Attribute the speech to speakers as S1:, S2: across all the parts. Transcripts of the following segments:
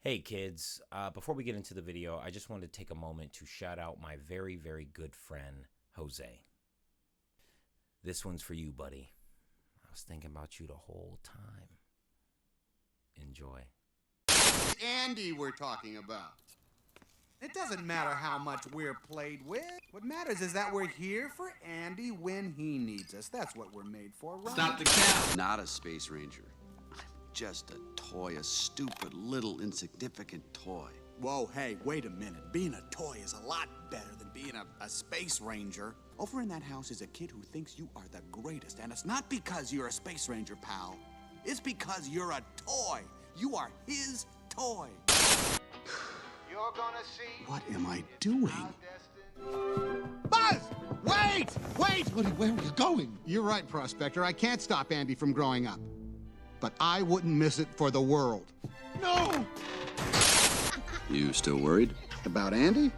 S1: Hey kids, before we get into the video, I just wanted to take a moment to shout out my very, very good friend, Jose. This one's for you, buddy. I was thinking about you the whole time. Enjoy.
S2: Andy we're talking about. It doesn't matter how much we're played with. What matters is that we're here for Andy when he needs us. That's what we're made for, right?
S3: Stop the cap.
S4: Not a space ranger. I'm just a toy, a stupid, little, insignificant toy.
S2: Whoa, hey, wait a minute. Being a toy is a lot better than being a space ranger. Over in that house is a kid who thinks you are the greatest, and it's not because you're a space ranger, pal. It's because you're a toy. You are his toy.
S5: You're gonna see.
S2: What am I doing?
S5: Buzz! Wait! Wait!
S3: Woody, where are you going?
S2: You're right, Prospector. I can't stop Andy from growing up. But I wouldn't miss it for the world.
S5: No!
S4: You still worried?
S2: About Andy?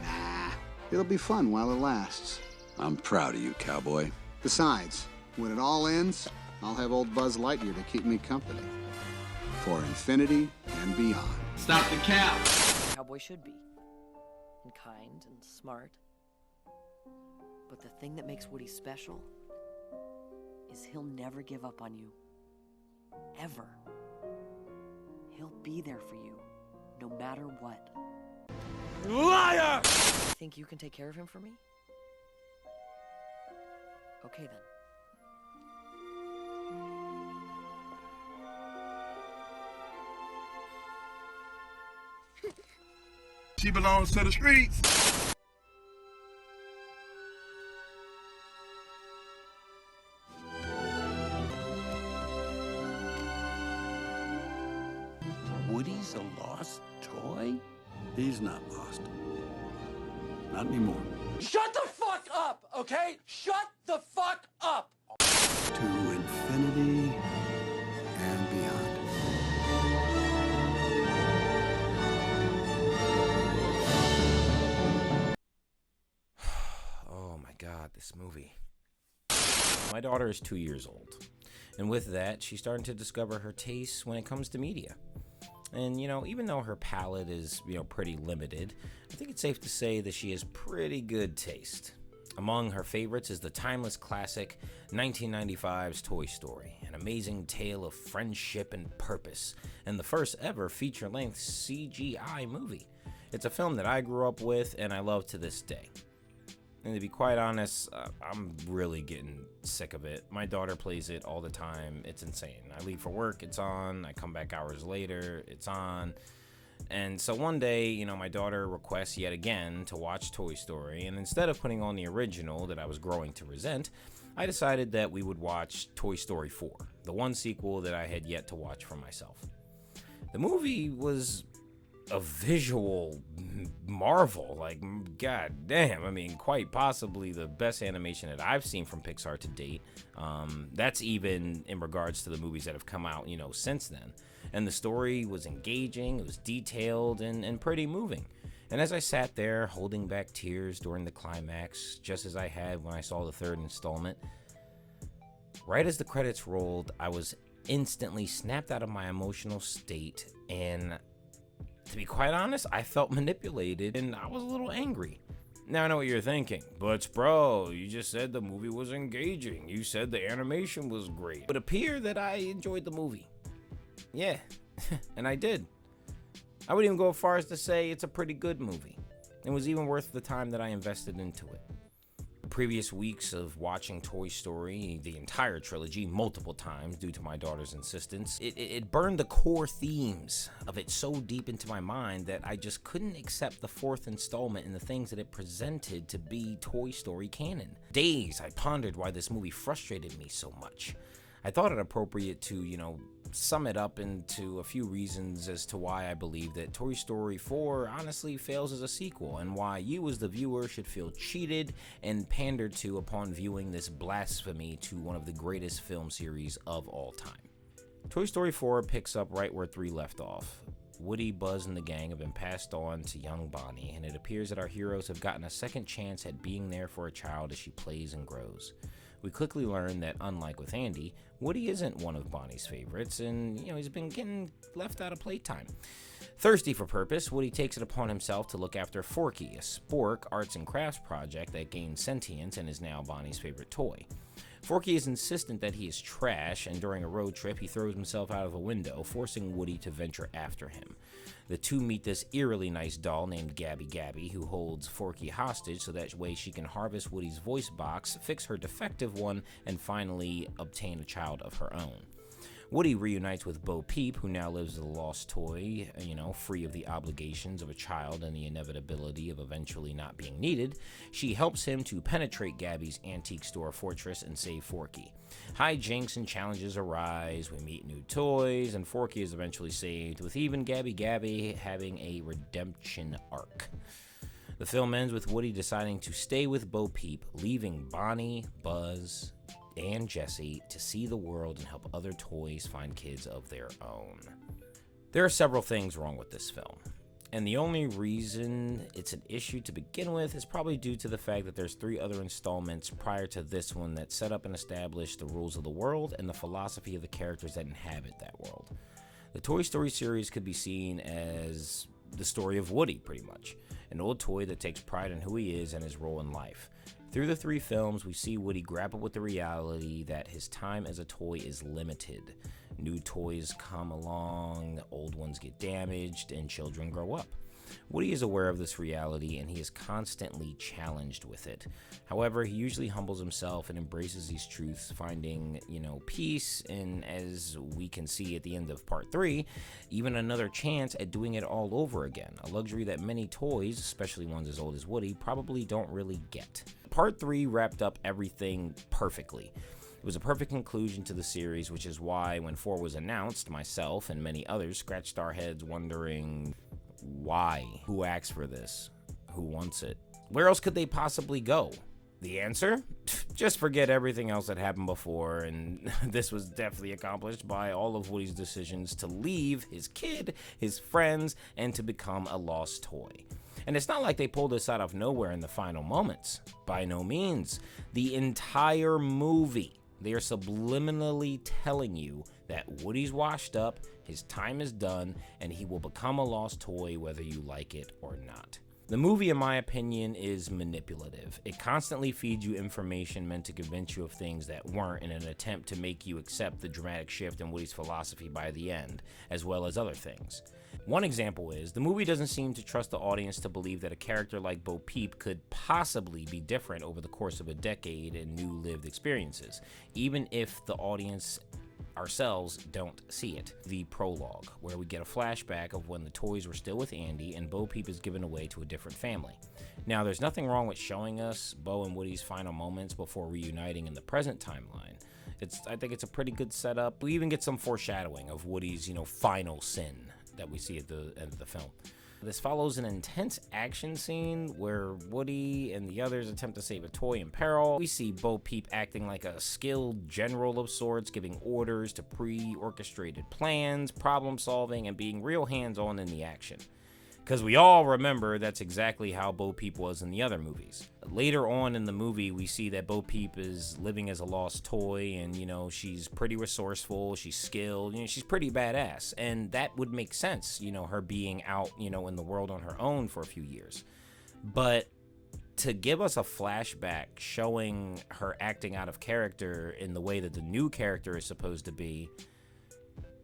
S2: Nah. It'll be fun while it lasts.
S4: I'm proud of you, cowboy.
S2: Besides, when it all ends, I'll have old Buzz Lightyear to keep me company. For infinity and beyond.
S3: Stop the cap.
S6: Cowboy should be. And kind and smart. But the thing that makes Woody special is he'll never give up on you. Ever. He'll be there for you, no matter what.
S1: Liar!
S6: Think you can take care of him for me? Okay then.
S3: She belongs to the streets.
S4: Woody's a lost toy? He's not lost. Not anymore.
S6: Shut the fuck up, okay? Shut the fuck up!
S4: To infinity and beyond.
S1: Oh my God, this movie. My daughter is 2 years old. And with that, she's starting to discover her tastes when it comes to media. And, even though her palate is, pretty limited, I think it's safe to say that she has pretty good taste. Among her favorites is the timeless classic 1995's Toy Story, an amazing tale of friendship and purpose, and the first ever feature-length CGI movie. It's a film that I grew up with and I love to this day. And to be quite honest, I'm really getting sick of it. My daughter plays it all the time. It's insane. I leave for work, it's on. I come back hours later, it's on. And so one day, my daughter requests yet again to watch Toy Story. And instead of putting on the original that I was growing to resent, I decided that we would watch Toy Story 4, the one sequel that I had yet to watch for myself. The movie was a visual marvel, like, god damn. Quite possibly the best animation that I've seen from Pixar to date. That's even in regards to the movies that have come out, since then. And the story was engaging, it was detailed, and pretty moving. And as I sat there holding back tears during the climax, just as I had when I saw the third installment, right as the credits rolled, I was instantly snapped out of my emotional state, and to be quite honest, I felt manipulated and I was a little angry. Now I know what you're thinking, but bro, you just said the movie was engaging. You said the animation was great. It would appear that I enjoyed the movie. Yeah, and I did. I would even go as far as to say it's a pretty good movie. It was even worth the time that I invested into it. The previous weeks of watching Toy Story, the entire trilogy, multiple times due to my daughter's insistence, it burned the core themes of it so deep into my mind that I just couldn't accept the fourth installment and the things that it presented to be Toy Story canon. Days I pondered why this movie frustrated me so much. I thought it appropriate to, sum it up into a few reasons as to why I believe that Toy Story 4 honestly fails as a sequel, and why you as the viewer should feel cheated and pandered to upon viewing this blasphemy to one of the greatest film series of all time. Toy Story 4 picks up right where 3 left off. Woody, Buzz, and the gang have been passed on to young Bonnie, and it appears that our heroes have gotten a second chance at being there for a child as she plays and grows. We quickly learn that, unlike with Andy, Woody isn't one of Bonnie's favorites, and he's been getting left out of playtime. Thirsty for purpose, Woody takes it upon himself to look after Forky, a spork arts and crafts project that gained sentience and is now Bonnie's favorite toy. Forky is insistent that he is trash, and during a road trip, he throws himself out of a window, forcing Woody to venture after him. The two meet this eerily nice doll named Gabby Gabby, who holds Forky hostage so that way she can harvest Woody's voice box, fix her defective one, and finally obtain a child of her own. Woody reunites with Bo Peep, who now lives as a lost toy, free of the obligations of a child and the inevitability of eventually not being needed. She helps him to penetrate Gabby's antique store fortress and save Forky. Hijinks and challenges arise, we meet new toys, and Forky is eventually saved, with even Gabby Gabby having a redemption arc. The film ends with Woody deciding to stay with Bo Peep, leaving Bonnie, Buzz, and Jessie to see the world and help other toys find kids of their own. There are several things wrong with this film, and the only reason it's an issue to begin with is probably due to the fact that there's 3 other installments prior to this one that set up and established the rules of the world and the philosophy of the characters that inhabit that world. The Toy Story series could be seen as the story of Woody, pretty much, an old toy that takes pride in who he is and his role in life. Through the 3 films, we see Woody grapple with the reality that his time as a toy is limited. New toys come along, old ones get damaged, and children grow up. Woody is aware of this reality, and he is constantly challenged with it. However, he usually humbles himself and embraces these truths, finding, peace, and as we can see at the end of part 3, even another chance at doing it all over again, a luxury that many toys, especially ones as old as Woody, probably don't really get. Part 3 wrapped up everything perfectly. It was a perfect conclusion to the series, which is why when 4 was announced, myself and many others scratched our heads wondering why? Who asked for this? Who wants it? Where else could they possibly go? The answer? Just forget everything else that happened before, and this was definitely accomplished by all of Woody's decisions to leave his kid, his friends, and to become a lost toy. And it's not like they pulled this out of nowhere in the final moments. By no means. The entire movie, they are subliminally telling you that Woody's washed up, his time is done, and he will become a lost toy whether you like it or not. The movie, in my opinion, is manipulative. It constantly feeds you information meant to convince you of things that weren't in an attempt to make you accept the dramatic shift in Woody's philosophy by the end, as well as other things. One example is, the movie doesn't seem to trust the audience to believe that a character like Bo Peep could possibly be different over the course of a decade in new lived experiences, even if the audience ourselves don't see it. The prologue, where we get a flashback of when the toys were still with Andy and Bo Peep is given away to a different family. Now, there's nothing wrong with showing us Bo and Woody's final moments before reuniting in the present timeline. I think it's a pretty good setup. We even get some foreshadowing of Woody's, final sin that we see at the end of the film. This follows an intense action scene where Woody and the others attempt to save a toy in peril. We see Bo Peep acting like a skilled general of sorts, giving orders to pre-orchestrated plans, problem solving, and being real hands-on in the action. Because we all remember that's exactly how Bo Peep was in the other movies. Later on in the movie, we see that Bo Peep is living as a lost toy, and, she's pretty resourceful, she's skilled, she's pretty badass. And that would make sense, her being out, in the world on her own for a few years. But to give us a flashback showing her acting out of character in the way that the new character is supposed to be,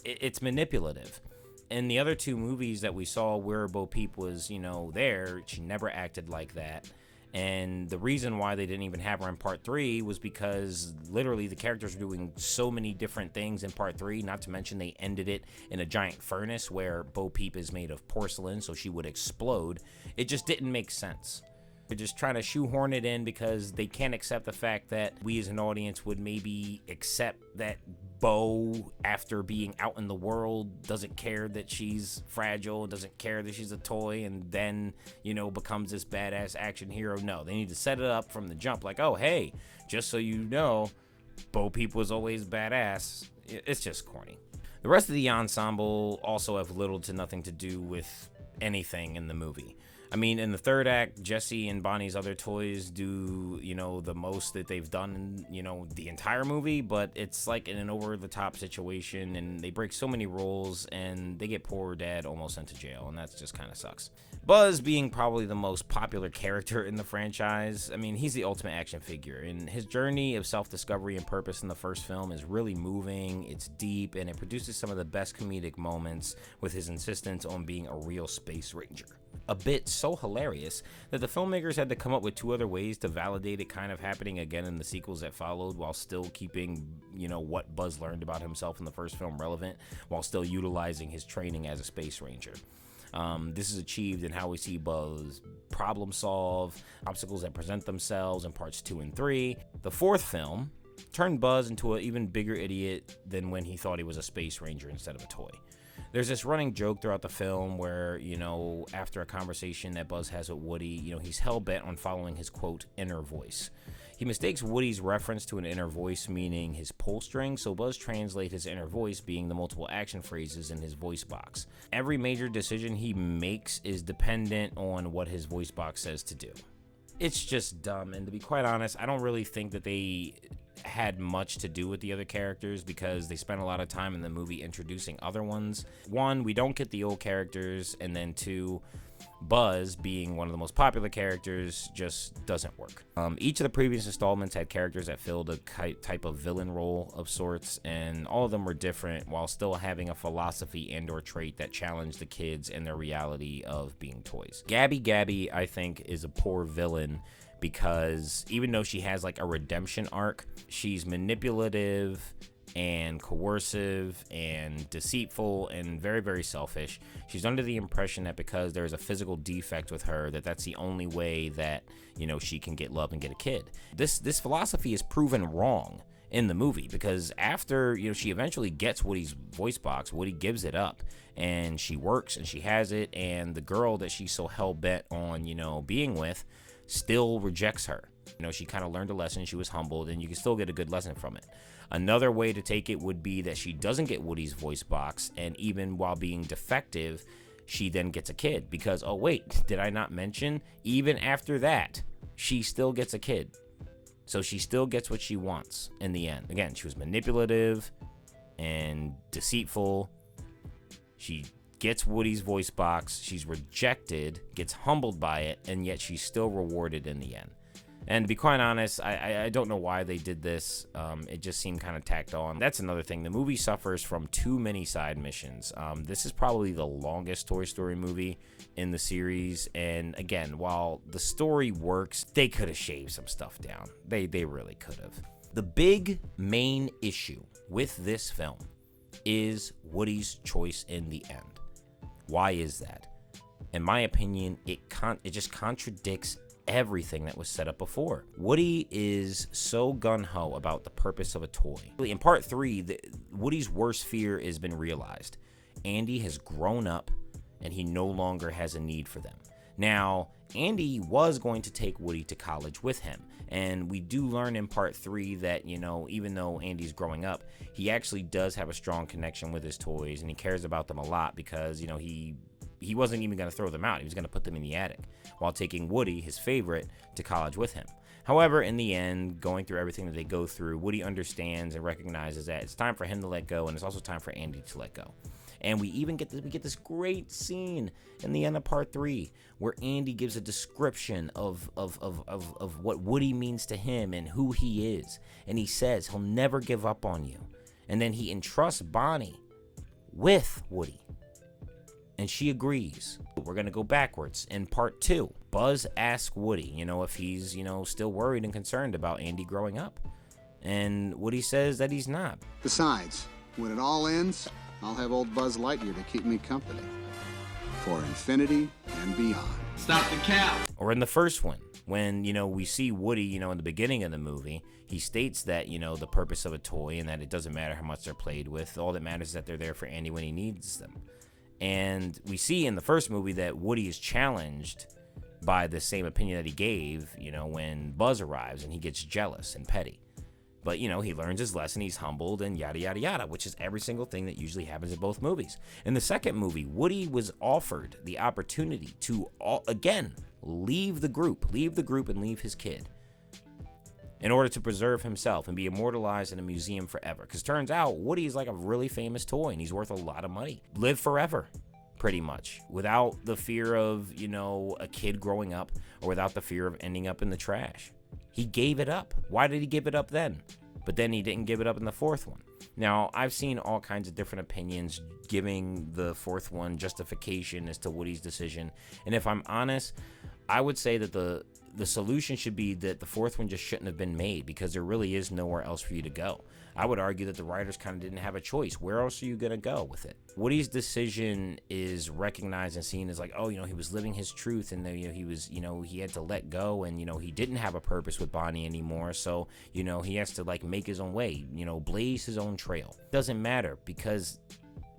S1: it's manipulative. In the other 2 movies that we saw where Bo Peep was, there, she never acted like that. And the reason why they didn't even have her in part 3 was because literally the characters were doing so many different things in part 3, not to mention they ended it in a giant furnace where Bo Peep is made of porcelain, so she would explode. It just didn't make sense. They're just trying to shoehorn it in because they can't accept the fact that we as an audience would maybe accept that Bo, after being out in the world, doesn't care that she's fragile, doesn't care that she's a toy, and then, becomes this badass action hero. No, they need to set it up from the jump. Like, oh, hey, just so you know, Bo Peep was always badass. It's just corny. The rest of the ensemble also have little to nothing to do with anything in the movie. I mean, in the third act, Jesse and Bonnie's other toys do, you know, the most that they've done in, you know, the entire movie, but it's like in an over-the-top situation, and they break so many rules, and they get poor dad almost sent to jail, and that just kind of sucks. Buzz being probably the most popular character in the franchise, I mean, he's the ultimate action figure, and his journey of self-discovery and purpose in the first film is really moving, it's deep, and it produces some of the best comedic moments with his insistence on being a real space ranger. A bit so hilarious that the filmmakers had to come up with 2 other ways to validate it kind of happening again in the sequels that followed, while still keeping, you know, what Buzz learned about himself in the first film relevant, while still utilizing his training as a space ranger. This is achieved in how we see Buzz problem solve obstacles that present themselves in parts 2 and 3. The fourth film turned Buzz into an even bigger idiot than when he thought he was a space ranger instead of a toy. There's this running joke throughout the film where, you know, after a conversation that Buzz has with Woody, you know, he's hell-bent on following his, quote, inner voice. He mistakes Woody's reference to an inner voice meaning his pull string, so Buzz translates his inner voice being the multiple action phrases in his voice box. Every major decision he makes is dependent on what his voice box says to do. It's just dumb, and to be quite honest, I don't really think that they had much to do with the other characters because they spent a lot of time in the movie introducing other ones. 1, we don't get the old characters, and then 2, Buzz, being one of the most popular characters, just doesn't work. Each of the previous installments had characters that filled a type of villain role of sorts, and all of them were different while still having a philosophy and or trait that challenged the kids and their reality of being toys. Gabby, I think, is a poor villain because even though she has like a redemption arc, she's manipulative and coercive and deceitful and very, very selfish. She's under the impression that because there's a physical defect with her, that's the only way that, you know, she can get love and get a kid. This philosophy is proven wrong in the movie because after, you know, she eventually gets Woody's voice box, Woody gives it up and she works and she has it, and the girl that she's so hell-bent on, you know, being with still rejects her. You know, she kind of learned a lesson, she was humbled, and you can still get a good lesson from it. Another way to take it would be that she doesn't get Woody's voice box, and even while being defective, she then gets a kid. Because, oh wait, did I not mention, even after that, she still gets a kid. So she still gets what she wants in the end. Again, she was manipulative and deceitful. She gets Woody's voice box, she's rejected, gets humbled by it, and yet she's still rewarded in the end. And to be quite honest, I don't know why they did this. It just seemed kind of tacked on. That's another thing. The movie suffers from too many side missions. This is probably the longest Toy Story movie in the series. And again, while the story works, they could have shaved some stuff down. They really could have. The big main issue with this film is Woody's choice in the end. Why is that? In my opinion, it just contradicts everything that was set up before. Woody is so gung-ho about the purpose of a toy. In part 3, Woody's worst fear has been realized. Andy has grown up and he no longer has a need for them. Now, Andy was going to take Woody to college with him, and we do learn in part 3 that, you know, even though Andy's growing up, he actually does have a strong connection with his toys, and he cares about them a lot because, you know, he wasn't even going to throw them out. He was going to put them in the attic while taking Woody, his favorite, to college with him. However, in the end, going through everything that they go through, Woody understands and recognizes that it's time for him to let go, and it's also time for Andy to let go. And we even get this great scene in the end of part 3 where Andy gives a description of what Woody means to him and who he is. And he says he'll never give up on you. And then he entrusts Bonnie with Woody. And she agrees. We're going to go backwards. In part 2, Buzz asks Woody, you know, if he's, you know, still worried and concerned about Andy growing up. And Woody says that he's not.
S2: Besides, when it all ends, I'll have old Buzz Lightyear to keep me company. For infinity and beyond.
S3: Stop the cap.
S1: Or in the first one, when, you know, we see Woody, you know, in the beginning of the movie, he states that, you know, the purpose of a toy and that it doesn't matter how much they're played with. All that matters is that they're there for Andy when he needs them. And we see in the first movie that Woody is challenged by the same opinion that he gave, you know, when Buzz arrives, and he gets jealous and petty. But, you know, he learns his lesson, he's humbled, and yada, yada, yada, which is every single thing that usually happens in both movies. In the second movie, Woody was offered the opportunity to, again, leave the group and leave his kid in order to preserve himself and be immortalized in a museum forever. Because turns out Woody's like a really famous toy, and he's worth a lot of money. Live forever, pretty much, without the fear of, you know, a kid growing up, or without the fear of ending up in the trash. He gave it up. Why did he give it up then? But then he didn't give it up in the fourth one. Now, I've seen all kinds of different opinions giving the fourth one justification as to Woody's decision. And if I'm honest, I would say that the solution should be that the fourth one just shouldn't have been made, because there really is nowhere else for you to go. I would argue that the writers kind of didn't have a choice. Where else are you going to go with it? Woody's decision is recognized and seen as like, oh, you know, he was living his truth, and you know, he was, you know, he had to let go, and, you know, he didn't have a purpose with Bonnie anymore. So, you know, he has to like make his own way, you know, blaze his own trail. Doesn't matter, because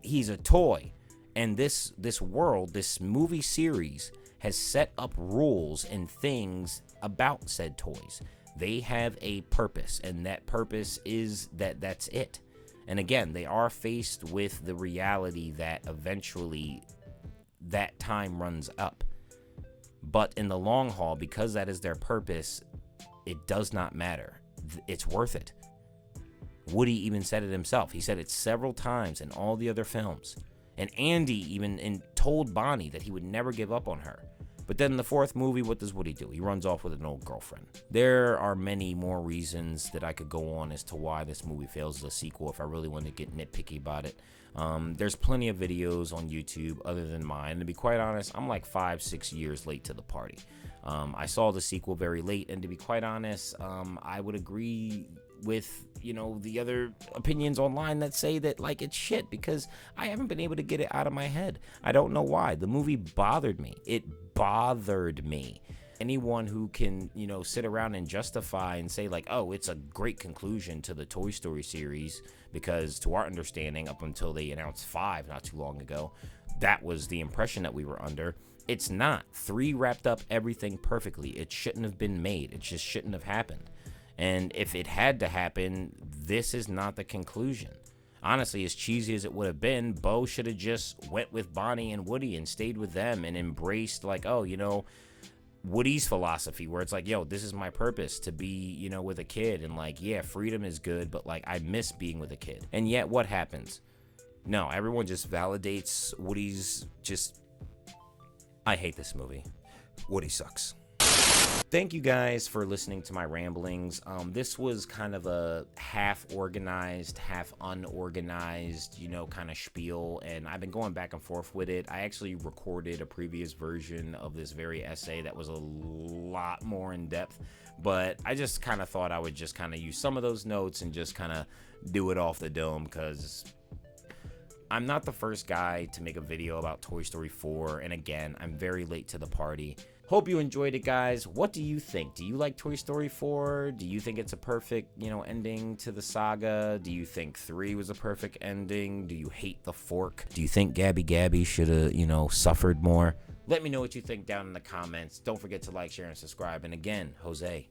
S1: he's a toy. And this world, this movie series has set up rules and things about said toys. They have a purpose, and that purpose is that's it. And again, they are faced with the reality that eventually that time runs up. But in the long haul, because that is their purpose, it does not matter. It's worth it. Woody even said it himself. He said it several times in all the other films. And Andy even told Bonnie that he would never give up on her. But then in the fourth movie, what does Woody do? He runs off with an old girlfriend. There are many more reasons that I could go on as to why this movie fails as a sequel if I really want to get nitpicky about it. There's plenty of videos on YouTube other than mine. And to be quite honest, I'm like 5-6 years late to the party. I saw the sequel very late, and to be quite honest, I would agree with, you know, the other opinions online that say that like it's shit, because I haven't been able to get it out of my head. I don't know why. The movie bothered me. It bothered me. Anyone who can, you know, sit around and justify and say like, oh, it's a great conclusion to the Toy Story series, because to our understanding, up until they announced 5 not too long ago, that was the impression that we were under. It's not. 3 wrapped up everything perfectly. It shouldn't have been made. It just shouldn't have happened. And if it had to happen, this is not the conclusion. Honestly, as cheesy as it would have been, Bo should have just went with Bonnie and Woody and stayed with them and embraced like, oh, you know, Woody's philosophy, where it's like, yo, this is my purpose, to be, you know, with a kid. And like, yeah, freedom is good, but like, I miss being with a kid. And yet what happens? No, everyone just validates Woody's just... I hate this movie. Woody sucks. Thank you guys for listening to my ramblings. This was kind of a half organized, half unorganized, you know, kind of spiel, and I've been going back and forth with it. I actually recorded a previous version of this very essay that was a lot more in depth, but I just kind of thought I would just kind of use some of those notes and just kind of do it off the dome, because I'm not the first guy to make a video about Toy Story 4, and again, I'm very late to the party. Hope you enjoyed it, guys. What do you think? Do you like Toy Story 4? Do you think it's a perfect, you know, ending to the saga? Do you think 3 was a perfect ending? Do you hate the fork? Do you think Gabby should have, you know, suffered more? Let me know what you think down in the comments. Don't forget to like, share, and subscribe. And again, Jose.